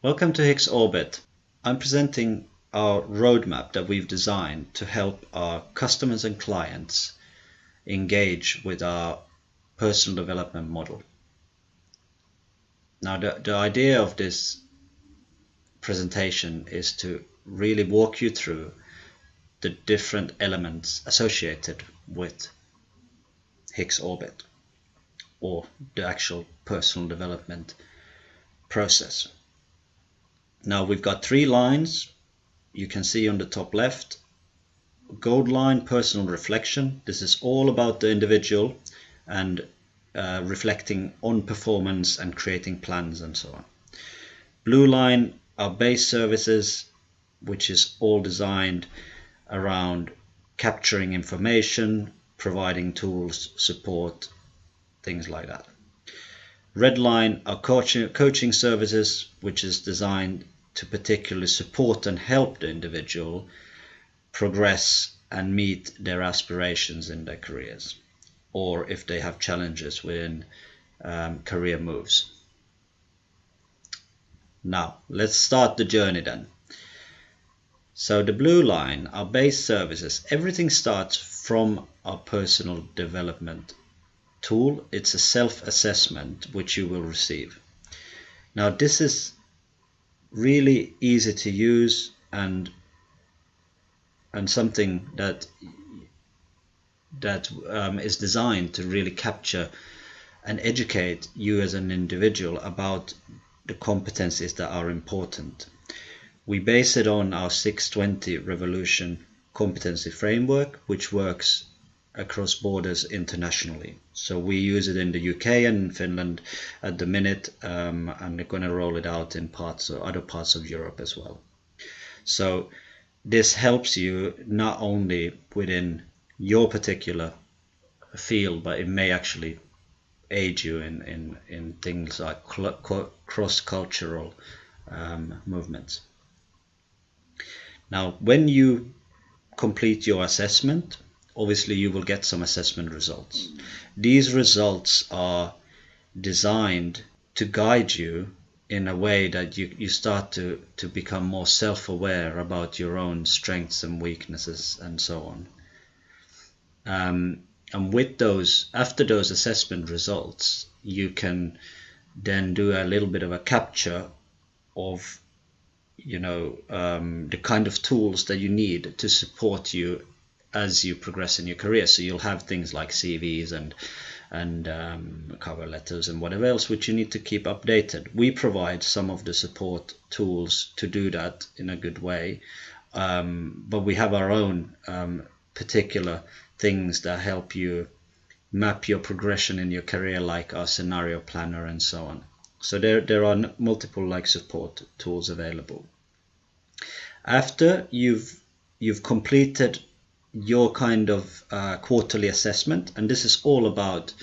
Welcome to HICCS Orbit. I'm presenting our roadmap that we've designed to help our customers and clients engage with our personal development model. Now, the idea of this presentation is to really walk you through the different elements associated with HICCS Orbit, or the actual personal development process. Now we've got 3 lines. You can see on the top left, gold line, personal reflection. This is all about the individual and reflecting on performance and creating plans and so on. Blue line are base services, which is all designed around capturing information, providing tools, support, things like that. Red line are coaching services, which is designed to particularly support and help the individual progress and meet their aspirations in their careers, or if they have challenges within career moves. Now, let's start the journey then. So the blue line are base services. Everything starts from our personal development tool. It's a self-assessment which you will receive. Now this is really easy to use and something that is designed to really capture and educate you as an individual about the competencies that are important. We base it on our 620 Revolution competency framework, which works across borders internationally. So we use it in the UK and Finland at the minute, and we're going to roll it out in other parts of Europe as well. So this helps you not only within your particular field, but it may actually aid you in things like cross-cultural movements. Now, when you complete your assessment, obviously you will get some assessment results. These results are designed to guide you in a way that you start to become more self-aware about your own strengths and weaknesses and so on. And with those, after those assessment results, you can then do a little bit of a capture of the kind of tools that you need to support you as you progress in your career. So you'll have things like CVs and cover letters and whatever else which you need to keep updated. We provide some of the support tools to do that in a good way, but we have our own particular things that help you map your progression in your career, like our scenario planner and so on. So there are multiple support tools available. After you've completed your kind of quarterly assessment, and this is all about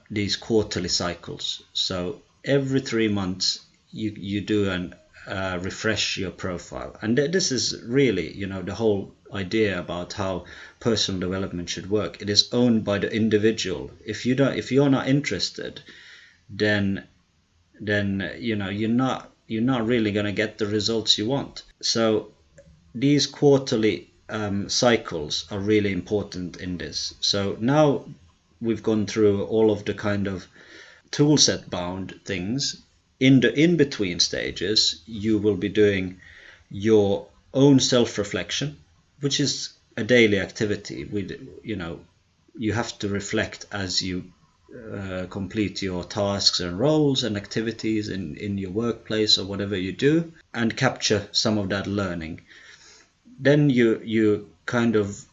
these quarterly cycles. So every 3 months you do and refresh your profile, and this is really the whole idea about how personal development should work. It is owned by the individual. If you're not interested, then you're not really going to get the results you want. So these quarterly cycles are really important in this. So now we've gone through all of the kind of toolset bound things. In the in-between stages, you will be doing your own self-reflection, which is a daily activity. You have to reflect as you complete your tasks and roles and activities in your workplace or whatever you do, and capture some of that learning. Then you kind of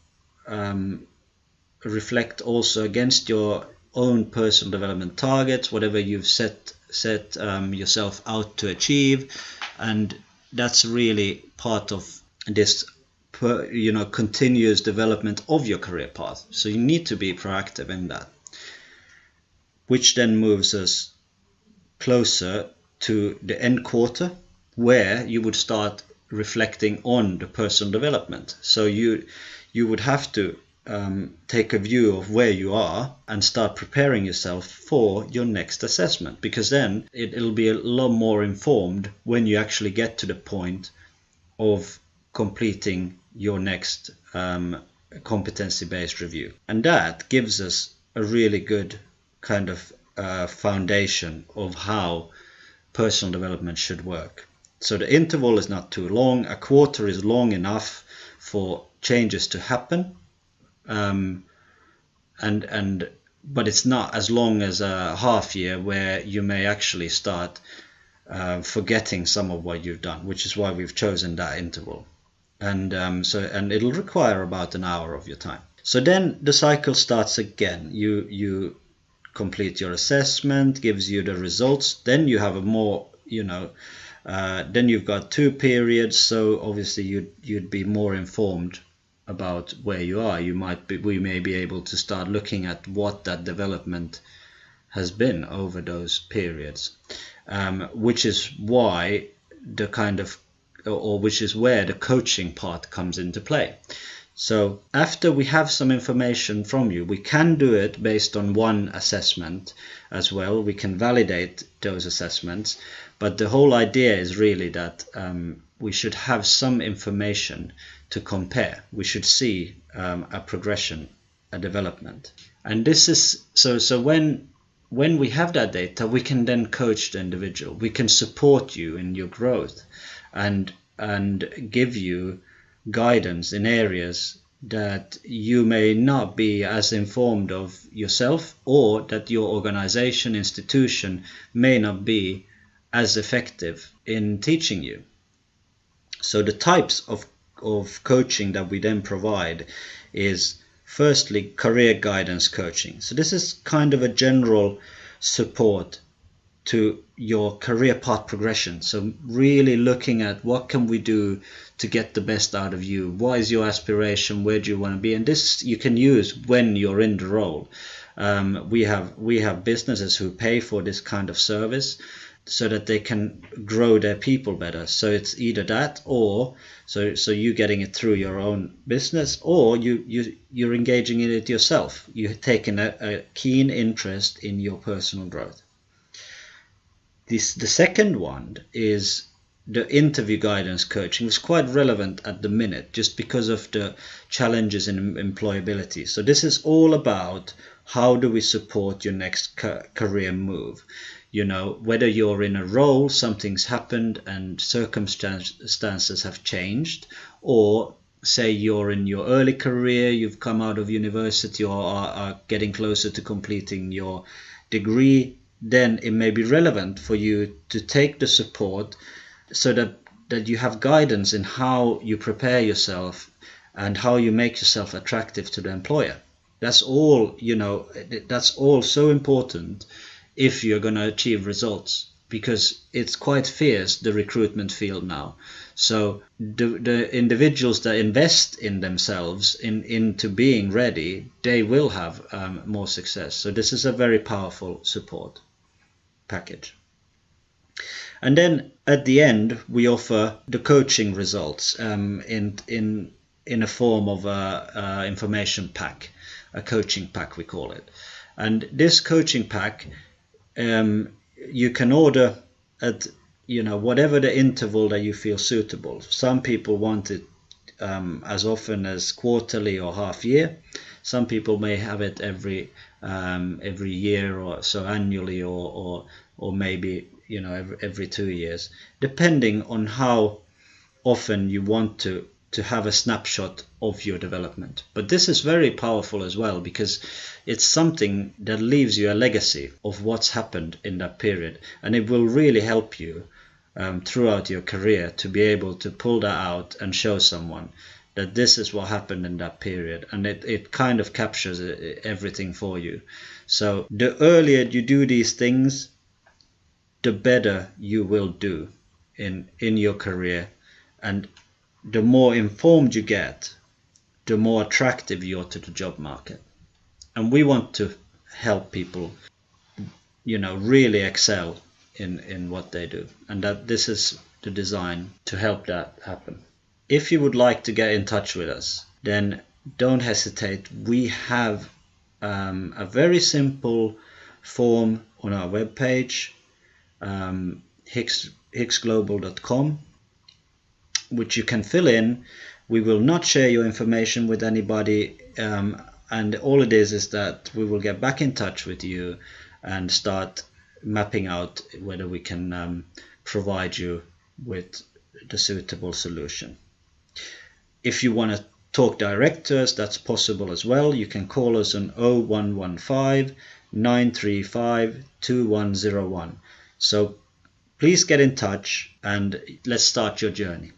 reflect also against your own personal development targets, whatever you've set yourself out to achieve, and that's really part of this continuous development of your career path. So you need to be proactive in that, which then moves us closer to the end quarter, where you would start reflecting on the personal development. So you would have to take a view of where you are and start preparing yourself for your next assessment, because then it'll be a lot more informed when you actually get to the point of completing your next competency-based review. And that gives us a really good kind of foundation of how personal development should work. So the interval is not too long. A quarter is long enough for changes to happen, but it's not as long as a half year, where you may actually start forgetting some of what you've done, which is why we've chosen that interval. And it'll require about an hour of your time. So then the cycle starts again. You complete your assessment, gives you the results. Then you have a more, then you've got 2 periods. So obviously you'd be more informed about where you are. We may be able to start looking at what that development has been over those periods, which is why which is where the coaching part comes into play. So after we have some information from you, we can do it based on one assessment as well. We can validate those assessments, but the whole idea is really that we should have some information to compare. We should see a progression, a development. And this is so when we have that data, we can then coach the individual. We can support you in your growth and give you guidance in areas that you may not be as informed of yourself, or that your organization, institution may not be as effective in teaching you. So the types of coaching that we then provide is firstly career guidance coaching. So this is kind of a general support to your career path progression. So really looking at what can we do to get the best out of you. What is your aspiration? Where do you want to be? And this you can use when you're in the role. We have businesses who pay for this kind of service so that they can grow their people better. So it's either that, or so you getting it through your own business, or you're engaging in it yourself. You're taking a keen interest in your personal growth. The second one is the interview guidance coaching. It's quite relevant at the minute just because of the challenges in employability. So this is all about how do we support your next career move. Whether you're in a role, something's happened and circumstances have changed, or say you're in your early career, you've come out of university or are getting closer to completing your degree, then it may be relevant for you to take the support so that you have guidance in how you prepare yourself and how you make yourself attractive to the employer. That's all, that's all so important if you're going to achieve results, because it's quite fierce, the recruitment field now. So the individuals that invest in themselves into being ready, they will have more success. So this is a very powerful support package. And then at the end we offer the coaching results in a form of a information pack, a coaching pack we call it. And this coaching pack you can order at whatever the interval that you feel suitable. Some people want it as often as quarterly or half year. Some people may have it every year or so, annually, or maybe every 2 years, depending on how often you want to have a snapshot of your development. But this is very powerful as well, because it's something that leaves you a legacy of what's happened in that period, and it will really help you throughout your career to be able to pull that out and show someone that this is what happened in that period, and it kind of captures everything for you. So the earlier you do these things, the better you will do in your career, and the more informed you get, the more attractive you are to the job market. And we want to help people, really excel in what they do, and that this is the design to help that happen. If you would like to get in touch with us, then don't hesitate. We have a very simple form on our webpage, HICCSglobal.com, which you can fill in. We will not share your information with anybody, and all it is that we will get back in touch with you and start mapping out whether we can provide you with the suitable solution. If you want to talk direct to us, that's possible as well. You can call us on 0115 935 2101. So please get in touch and let's start your journey.